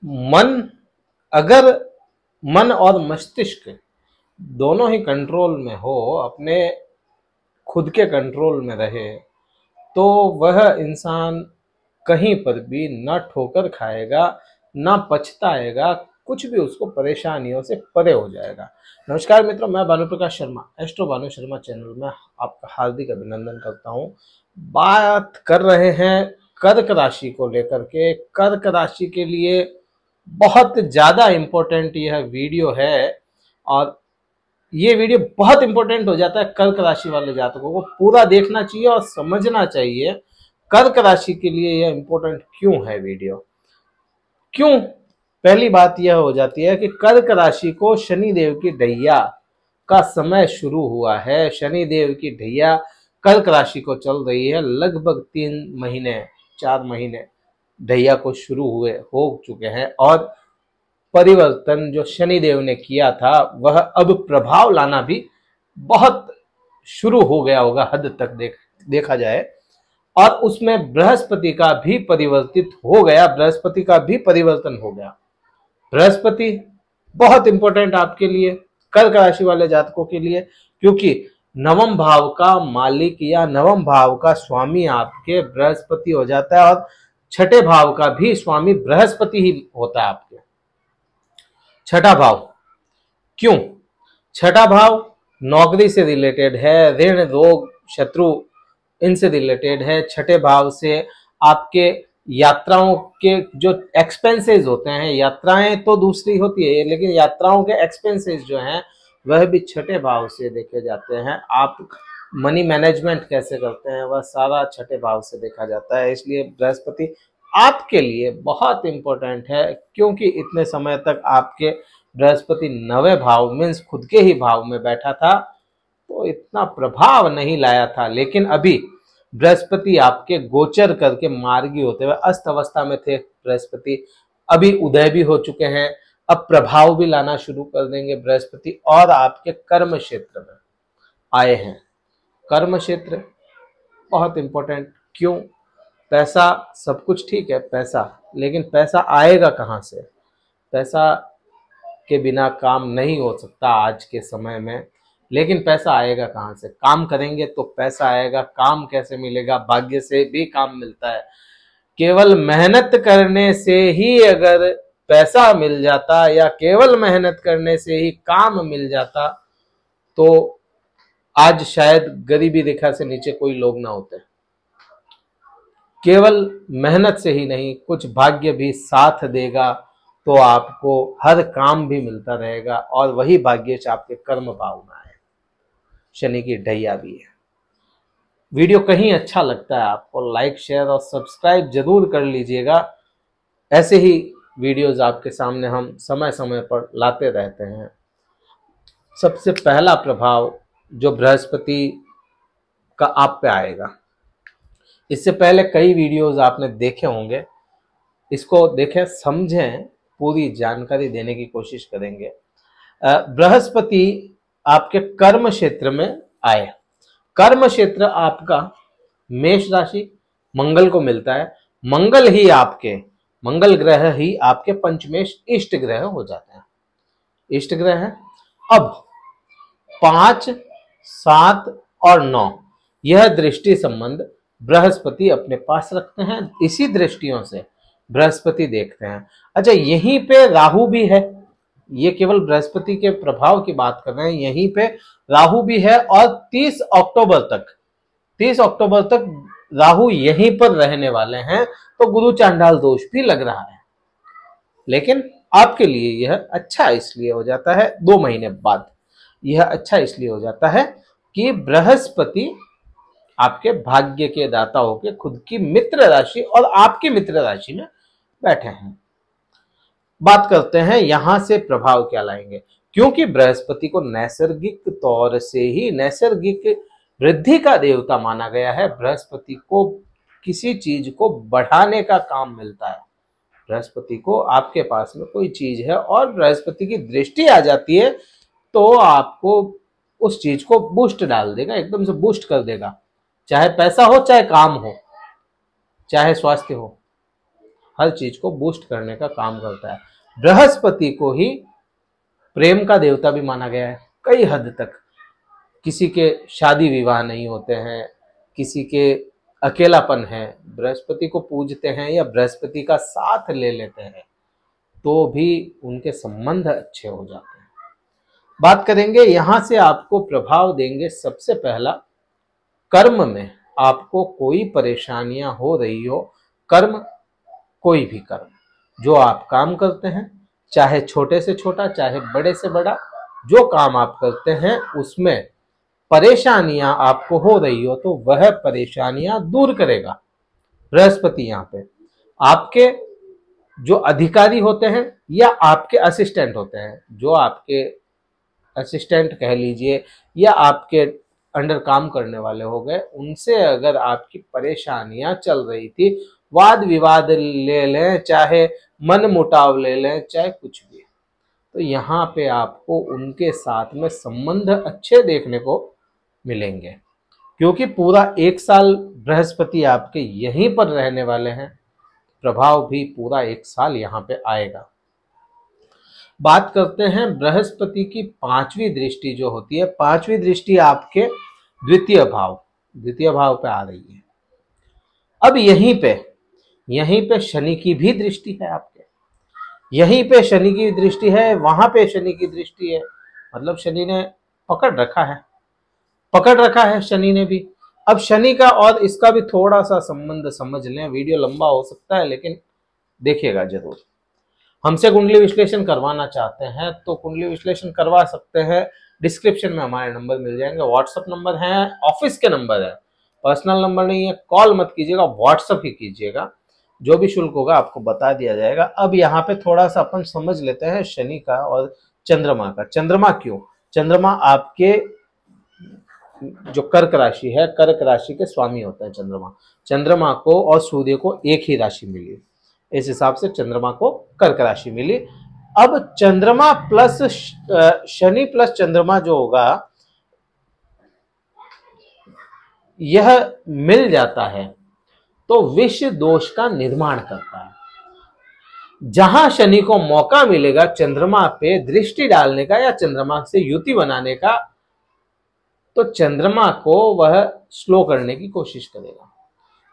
मन अगर मन और मस्तिष्क दोनों ही कंट्रोल में हो, अपने खुद के कंट्रोल में रहे, तो वह इंसान कहीं पर भी न ठोकर खाएगा, न पछताएगा, कुछ भी उसको परेशानियों से परे हो जाएगा। नमस्कार मित्रों, मैं भानु प्रकाश शर्मा, एस्ट्रो भानु शर्मा चैनल में आपका हार्दिक अभिनंदन करता हूं। बात कर रहे हैं कर्क राशि को लेकर के। कर्क राशि के लिए बहुत ज़्यादा इम्पोर्टेंट यह वीडियो है, और ये वीडियो बहुत इंपॉर्टेंट हो जाता है। कर्क राशि वाले जातकों को पूरा देखना चाहिए और समझना चाहिए कर्क राशि के लिए यह इंपॉर्टेंट क्यों है वीडियो। क्यों? पहली बात यह हो जाती है कि कर्क राशि को शनिदेव की ढैया का समय शुरू हुआ है। शनिदेव की ढैया कर्क राशि को चल रही है। लगभग 3 महीने 4 महीने ढैया को शुरू हुए हो चुके हैं, और परिवर्तन जो शनिदेव ने किया था वह अब प्रभाव लाना भी बहुत शुरू हो गया होगा, हद तक देखा जाए। और उसमें बृहस्पति का भी परिवर्तित हो गया, बृहस्पति का भी परिवर्तन हो गया। बृहस्पति बहुत इंपॉर्टेंट आपके लिए, कर्क राशि वाले जातकों के लिए, क्योंकि नवम भाव का मालिक या नवम भाव का स्वामी आपके बृहस्पति हो जाता है, और छठे भाव का भी स्वामी बृहस्पति ही होता है आपके। छठा भाव क्यों? छठा भाव नौकरी से रिलेटेड है, ऋण रोग शत्रु इनसे रिलेटेड है। छठे भाव से आपके यात्राओं के जो एक्सपेंसेस होते हैं, यात्राएं तो दूसरी होती है लेकिन यात्राओं के एक्सपेंसेस जो हैं वह भी छठे भाव से देखे जाते हैं। आप मनी मैनेजमेंट कैसे करते हैं वह सारा छठे भाव से देखा जाता है। इसलिए बृहस्पति आपके लिए बहुत इंपॉर्टेंट है, क्योंकि इतने समय तक आपके बृहस्पति 9वें भाव मीन्स खुद के ही भाव में बैठा था, तो इतना प्रभाव नहीं लाया था। लेकिन अभी बृहस्पति आपके गोचर करके मार्गी होते हुए, अस्त अवस्था में थे बृहस्पति, अभी उदय भी हो चुके हैं, अब प्रभाव भी लाना शुरू कर देंगे बृहस्पति, और आपके कर्म क्षेत्र में आए हैं। कर्म क्षेत्र बहुत इंपॉर्टेंट क्यों? पैसा सब कुछ ठीक है, पैसा, लेकिन पैसा आएगा कहाँ से? पैसा के बिना काम नहीं हो सकता आज के समय में, लेकिन पैसा आएगा कहाँ से? काम करेंगे तो पैसा आएगा। काम कैसे मिलेगा? भाग्य से भी काम मिलता है। केवल मेहनत करने से ही अगर पैसा मिल जाता, या केवल मेहनत करने से ही काम मिल जाता, तो आज शायद गरीबी रेखा से नीचे कोई लोग ना होते। केवल मेहनत से ही नहीं, कुछ भाग्य भी साथ देगा तो आपको हर काम भी मिलता रहेगा, और वही भाग्य आपके कर्म भाव में है। शनि की ढैया भी है। वीडियो कहीं अच्छा लगता है आपको, लाइक शेयर और सब्सक्राइब जरूर कर लीजिएगा। ऐसे ही वीडियोस आपके सामने हम समय समय पर लाते रहते हैं। सबसे पहला प्रभाव जो बृहस्पति का आप पे आएगा, इससे पहले कई वीडियोस आपने देखे होंगे, इसको देखें, समझें, पूरी जानकारी देने की कोशिश करेंगे। बृहस्पति आपके कर्म क्षेत्र में आए। कर्म क्षेत्र आपका मेष राशि, मंगल को मिलता है। मंगल ग्रह ही आपके पंचमेश इष्ट ग्रह हो जाते हैं, इष्ट ग्रह है। अब 5, 7 और 9 यह दृष्टि संबंध बृहस्पति अपने पास रखते हैं। इसी दृष्टियों से बृहस्पति देखते हैं। अच्छा, यहीं पे राहु भी है, ये केवल बृहस्पति के प्रभाव की बात कर रहे हैं, यहीं पे राहु भी है, और 30 अक्टूबर तक राहु यहीं पर रहने वाले हैं। तो गुरु चांडाल दोष भी लग रहा है, लेकिन आपके लिए यह अच्छा इसलिए हो जाता है, 2 महीने बाद यह अच्छा इसलिए हो जाता है कि बृहस्पति आपके भाग्य के दाता होके खुद की मित्र राशि और आपकी मित्र राशि में बैठे हैं। बात करते हैं यहां से प्रभाव क्या लाएंगे, क्योंकि बृहस्पति को नैसर्गिक तौर से ही नैसर्गिक वृद्धि का देवता माना गया है। बृहस्पति को किसी चीज को बढ़ाने का काम मिलता है। बृहस्पति को आपके पास में कोई चीज है और बृहस्पति की दृष्टि आ जाती है, तो आपको उस चीज को बूस्ट डाल देगा, एकदम से बूस्ट कर देगा। चाहे पैसा हो, चाहे काम हो, चाहे स्वास्थ्य हो, हर चीज को बूस्ट करने का काम करता है। बृहस्पति को ही प्रेम का देवता भी माना गया है कई हद तक। किसी के शादी विवाह नहीं होते हैं, किसी के अकेलापन है, बृहस्पति को पूजते हैं या बृहस्पति का साथ ले लेते हैं तो भी उनके संबंध अच्छे हो जाते हैं। बात करेंगे यहां से आपको प्रभाव देंगे। सबसे पहला, कर्म में आपको कोई परेशानियां हो रही हो, कर्म कोई भी कर्म जो आप काम करते हैं, चाहे छोटे से छोटा चाहे बड़े से बड़ा, जो काम आप करते हैं उसमें परेशानियां आपको हो रही हो तो वह परेशानियां दूर करेगा बृहस्पति। यहाँ पे आपके जो अधिकारी होते हैं या आपके असिस्टेंट होते हैं, जो आपके असिस्टेंट कह लीजिए या आपके अंडर काम करने वाले हो गए, उनसे अगर आपकी परेशानियां चल रही थी, वाद विवाद ले लें, चाहे मन मुटाव ले लें, चाहे कुछ भी, तो यहाँ पे आपको उनके साथ में संबंध अच्छे देखने को मिलेंगे। क्योंकि पूरा 1 साल बृहस्पति आपके यहीं पर रहने वाले हैं, प्रभाव भी पूरा 1 साल यहाँ पे आएगा। बात करते हैं बृहस्पति की 5वीं दृष्टि जो होती है, 5वीं दृष्टि आपके द्वितीय भाव पे आ रही है। अब यहीं पे शनि की भी दृष्टि है आपके, यहीं पे शनि की दृष्टि है, वहां पे शनि की दृष्टि है, मतलब शनि ने पकड़ रखा है शनि ने भी। अब शनि का और इसका भी थोड़ा सा संबंध समझ लें, वीडियो लंबा हो सकता है लेकिन देखिएगा जरूर। हमसे कुंडली विश्लेषण करवाना चाहते हैं तो कुंडली विश्लेषण करवा सकते हैं, डिस्क्रिप्शन में हमारे नंबर मिल जाएंगे, व्हाट्सएप नंबर है, ऑफिस के नंबर है, पर्सनल नंबर नहीं है, कॉल मत कीजिएगा, व्हाट्सएप ही कीजिएगा, जो भी शुल्क होगा आपको बता दिया जाएगा। अब यहाँ पे थोड़ा सा अपन समझ लेते हैं शनि का और चंद्रमा का। चंद्रमा क्यों? चंद्रमा आपके जो कर्क राशि है, कर्क राशि के स्वामी होता है चंद्रमा को और सूर्य को एक ही राशि मिली, इस हिसाब से चंद्रमा को कर्क राशि मिली। अब चंद्रमा प्लस शनि प्लस चंद्रमा जो होगा यह मिल जाता है तो विष दोष का निर्माण करता है। जहां शनि को मौका मिलेगा चंद्रमा पे दृष्टि डालने का या चंद्रमा से युति बनाने का, तो चंद्रमा को वह स्लो करने की कोशिश करेगा।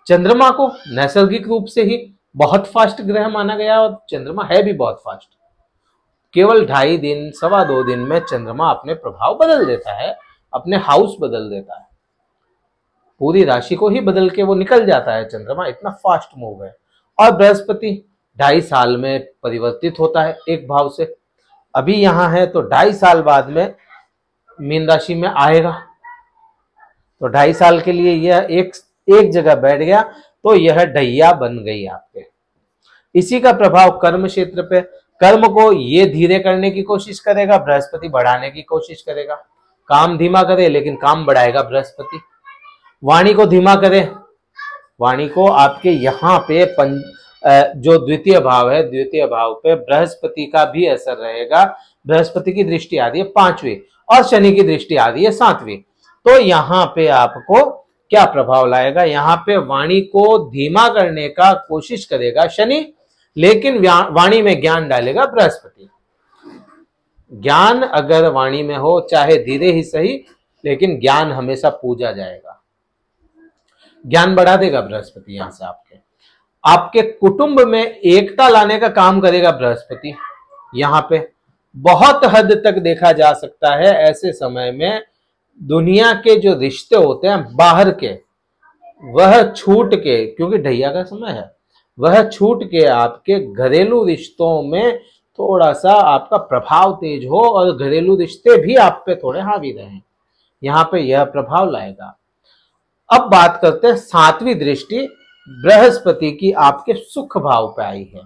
चंद्रमा को नैसर्गिक रूप से ही बहुत फास्ट ग्रह माना गया और चंद्रमा है भी बहुत फास्ट। केवल 2.5 दिन 2.25 दिन में चंद्रमा अपने प्रभाव बदल देता है, अपने हाउस बदल देता है, पूरी राशि को ही बदल के वो निकल जाता है चंद्रमा, इतना फास्ट मूव है। और बृहस्पति 2.5 साल में परिवर्तित होता है एक भाव से, अभी यहां है तो 2.5 साल बाद में मीन राशि में आएगा, तो 2.5 साल के लिए यह एक जगह बैठ गया तो यह ढैया बन गई आपके। इसी का प्रभाव कर्म क्षेत्र पे, कर्म को ये धीरे करने की कोशिश करेगा, बृहस्पति बढ़ाने की कोशिश करेगा। काम धीमा करे लेकिन काम बढ़ाएगा बृहस्पति। वाणी को धीमा करे, वाणी को आपके यहाँ पे जो द्वितीय भाव है, द्वितीय भाव पे बृहस्पति का भी असर रहेगा। बृहस्पति की दृष्टि आ रही है 5वीं और शनि की दृष्टि आ रही है 7वीं, तो यहाँ पे आपको क्या प्रभाव लाएगा? यहाँ पे वाणी को धीमा करने का कोशिश करेगा शनि, लेकिन वाणी में ज्ञान डालेगा बृहस्पति। ज्ञान अगर वाणी में हो, चाहे धीरे ही सही, लेकिन ज्ञान हमेशा पूजा जाएगा। ज्ञान बढ़ा देगा बृहस्पति। यहां से आपके कुटुंब में एकता लाने का काम करेगा बृहस्पति। यहाँ पे बहुत हद तक देखा जा सकता है ऐसे समय में दुनिया के जो रिश्ते होते हैं बाहर के, वह छूट के, क्योंकि ढैया का समय है, वह छूट के आपके घरेलू रिश्तों में थोड़ा सा आपका प्रभाव तेज हो और घरेलू रिश्ते भी आप पे थोड़े हावी रहें, यहाँ पे यह प्रभाव लाएगा। अब बात करते हैं 7वीं दृष्टि बृहस्पति की आपके सुख भाव पे आई है।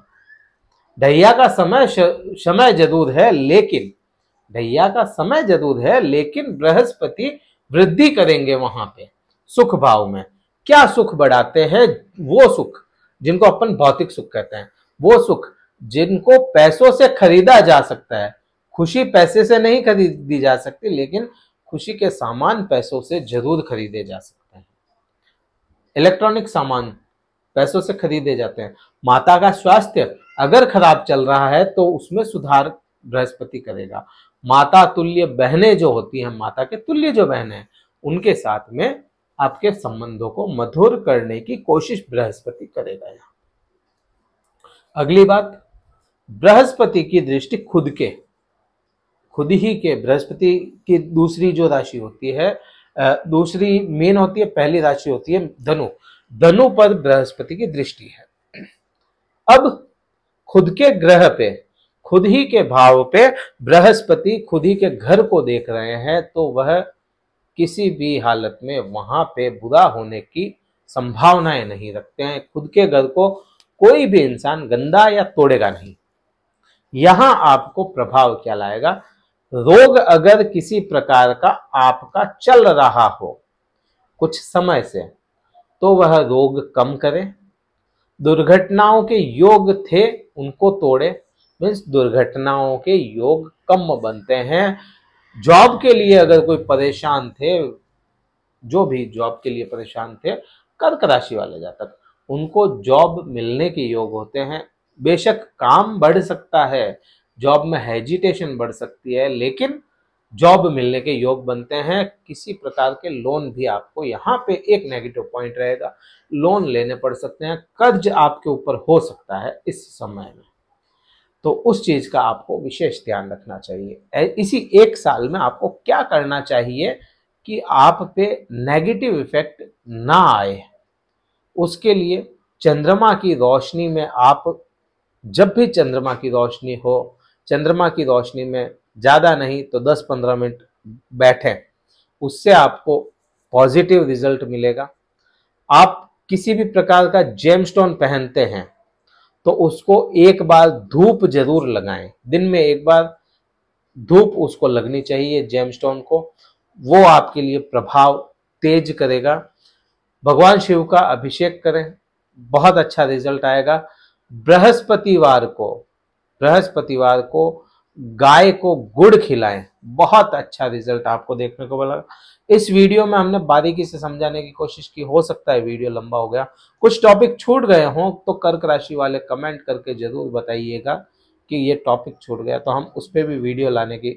ढैया का समय जरूर है, लेकिन ढैया का समय जरूर है, लेकिन बृहस्पति वृद्धि करेंगे वहां पे सुख भाव में। क्या सुख बढ़ाते हैं? वो सुख जिनको अपन भौतिक सुख कहते हैं, वो सुख जिनको पैसों से खरीदा जा सकता है। खुशी पैसे से नहीं खरीदी जा सकती, लेकिन खुशी के सामान पैसों से जरूर खरीदे जा सकते हैं। इलेक्ट्रॉनिक सामान पैसों से खरीदे जाते हैं। माता का स्वास्थ्य अगर खराब चल रहा है तो उसमें सुधार बृहस्पति करेगा। माता तुल्य बहनें जो होती हैं, माता के तुल्य जो बहनें हैं, उनके साथ में आपके संबंधों को मधुर करने की कोशिश बृहस्पति करेगा। यहाँ अगली बात, बृहस्पति की दृष्टि खुद ही के बृहस्पति की दूसरी जो राशि होती है, दूसरी मेन होती है, पहली राशि होती है धनु। धनु पर बृहस्पति की दृष्टि है। अब खुद के ग्रह पे, खुद ही के भाव पे बृहस्पति खुद ही के घर को देख रहे हैं, तो वह किसी भी हालत में वहां पे बुरा होने की संभावनाएं नहीं रखते हैं। खुद के घर को कोई भी इंसान गंदा या तोड़ेगा नहीं। यहां आपको प्रभाव क्या लाएगा, रोग अगर किसी प्रकार का आपका चल रहा हो कुछ समय से, तो वह रोग कम करे। दुर्घटनाओं के योग थे उनको तोड़े, मीन्स दुर्घटनाओं के योग कम बनते हैं। जॉब के लिए अगर कोई परेशान थे, जो भी जॉब के लिए परेशान थे, कर्क राशि वाले जातक, उनको जॉब मिलने के योग होते हैं। बेशक काम बढ़ सकता है, जॉब में हेजिटेशन बढ़ सकती है, लेकिन जॉब मिलने के योग बनते हैं। किसी प्रकार के लोन भी आपको यहाँ पे एक नेगेटिव पॉइंट रहेगा, लोन लेने पड़ सकते हैं, कर्ज आपके ऊपर हो सकता है इस समय में, तो उस चीज का आपको विशेष ध्यान रखना चाहिए। इसी एक साल में आपको क्या करना चाहिए कि आप पे नेगेटिव इफेक्ट ना आए, उसके लिए चंद्रमा की रोशनी में आप जब भी चंद्रमा की रोशनी हो, चंद्रमा की रोशनी में ज़्यादा नहीं तो 10-15 मिनट बैठें, उससे आपको पॉजिटिव रिजल्ट मिलेगा। आप किसी भी प्रकार का जेमस्टोन पहनते हैं तो उसको एक बार धूप जरूर लगाएं, दिन में एक बार धूप उसको लगनी चाहिए जेमस्टोन को, वो आपके लिए प्रभाव तेज करेगा। भगवान शिव का अभिषेक करें, बहुत अच्छा रिजल्ट आएगा। बृहस्पतिवार को गाय को गुड़ खिलाएं, बहुत अच्छा रिजल्ट आपको देखने को मिला। इस वीडियो में हमने बारीकी से समझाने की कोशिश की, हो सकता है वीडियो लंबा हो गया, कुछ टॉपिक छूट गए हों तो कर्क राशि वाले कमेंट करके जरूर बताइएगा कि ये टॉपिक छूट गया, तो हम उस पर भी वीडियो लाने की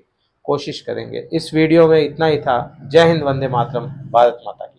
कोशिश करेंगे। इस वीडियो में इतना ही था। जय हिंद, वंदे मातरम, भारत माता की।